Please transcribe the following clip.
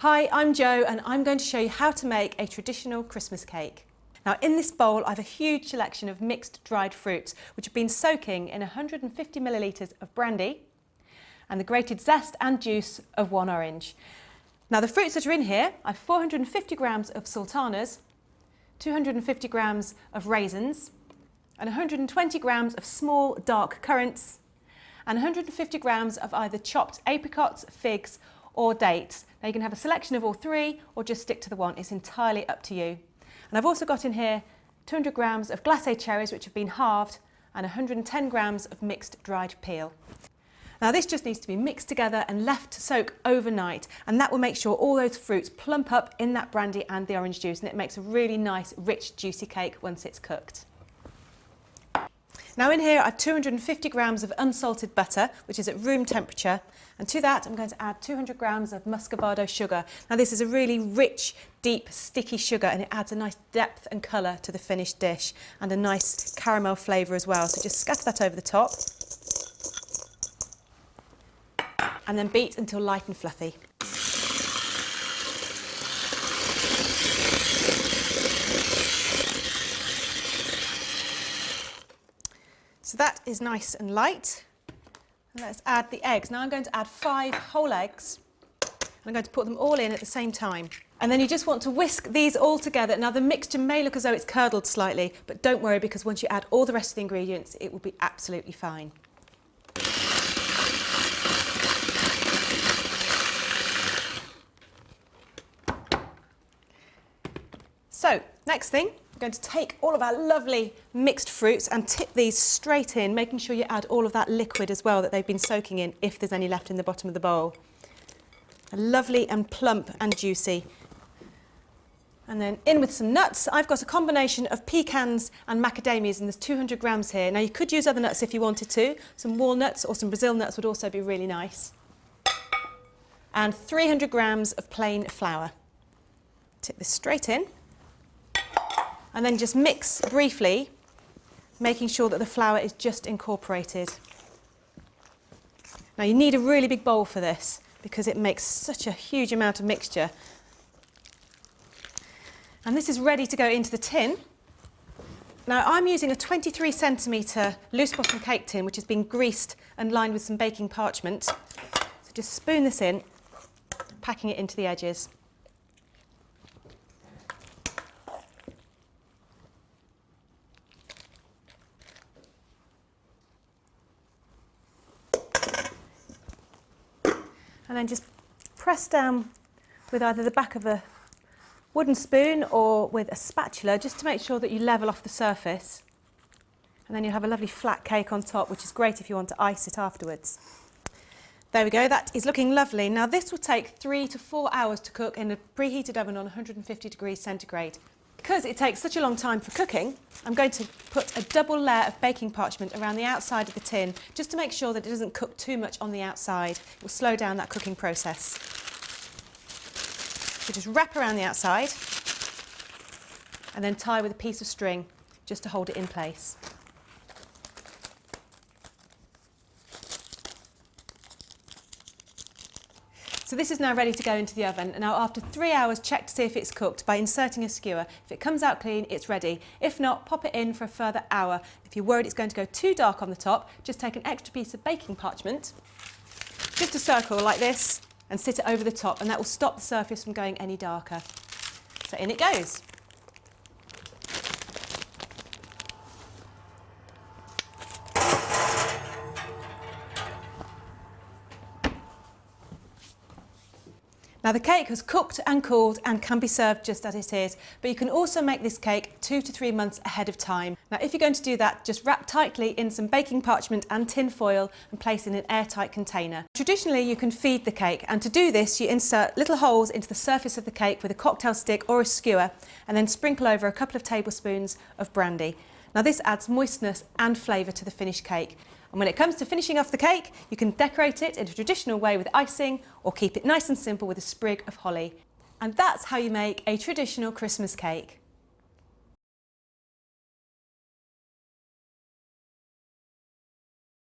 Hi, I'm Jo and I'm going to show you how to make a traditional Christmas cake. Now in this bowl I have a huge selection of mixed dried fruits which have been soaking in 150 millilitres of brandy and the grated zest and juice of one orange. Now the fruits that are in here, I have 450 grams of sultanas, 250 grams of raisins and 120 grams of small dark currants and 150 grams of either chopped apricots, figs or dates. Now you can have a selection of all three or just stick to the one, it's entirely up to you. And I've also got in here 200 grams of glacé cherries which have been halved and 110 grams of mixed dried peel. Now this just needs to be mixed together and left to soak overnight, and that will make sure all those fruits plump up in that brandy and the orange juice, and it makes a really nice rich juicy cake once it's cooked. Now in here I have 250 grams of unsalted butter, which is at room temperature, and to that I'm going to add 200 grams of muscovado sugar. Now this is a really rich, deep, sticky sugar, and it adds a nice depth and colour to the finished dish and a nice caramel flavour as well. So just scatter that over the top and then beat until light and fluffy. So that is nice and light. And let's add the eggs. Now I'm going to add 5 whole eggs. And I'm going to put them all in at the same time. And then you just want to whisk these all together. Now the mixture may look as though it's curdled slightly, but don't worry, because once you add all the rest of the ingredients, it will be absolutely fine. So, next thing, we're going to take all of our lovely mixed fruits and tip these straight in, making sure you add all of that liquid as well that they've been soaking in, if there's any left in the bottom of the bowl. Lovely and plump and juicy. And then in with some nuts. I've got a combination of pecans and macadamias, and there's 200 grams here. Now you could use other nuts if you wanted to. Some walnuts or some Brazil nuts would also be really nice. And 300 grams of plain flour. Tip this straight in. And then just mix briefly, making sure that the flour is just incorporated. Now you need a really big bowl for this because it makes such a huge amount of mixture. And this is ready to go into the tin. Now I'm using a 23 centimetre loose bottom cake tin which has been greased and lined with some baking parchment. So just spoon this in, packing it into the edges. And then just press down with either the back of a wooden spoon or with a spatula, just to make sure that you level off the surface. And then you'll have a lovely flat cake on top, which is great if you want to ice it afterwards. There we go, that is looking lovely. Now this will take 3 to 4 hours to cook in a preheated oven on 150 degrees centigrade. Because it takes such a long time for cooking, I'm going to put a double layer of baking parchment around the outside of the tin, just to make sure that it doesn't cook too much on the outside. It will slow down that cooking process. So just wrap around the outside and then tie with a piece of string just to hold it in place. So this is now ready to go into the oven, and now after 3 hours check to see if it's cooked by inserting a skewer. If it comes out clean, it's ready. If not, pop it in for a further hour. If you're worried it's going to go too dark on the top, just take an extra piece of baking parchment, just a circle like this, and sit it over the top, and that will stop the surface from going any darker. So in it goes. Now the cake has cooked and cooled and can be served just as it is, but you can also make this cake 2 to 3 months ahead of time. Now if you're going to do that, just wrap tightly in some baking parchment and tin foil and place in an airtight container. Traditionally you can feed the cake, and to do this you insert little holes into the surface of the cake with a cocktail stick or a skewer and then sprinkle over a couple of tablespoons of brandy. Now this adds moistness and flavour to the finished cake. And when it comes to finishing off the cake, you can decorate it in a traditional way with icing or keep it nice and simple with a sprig of holly. And that's how you make a traditional Christmas cake.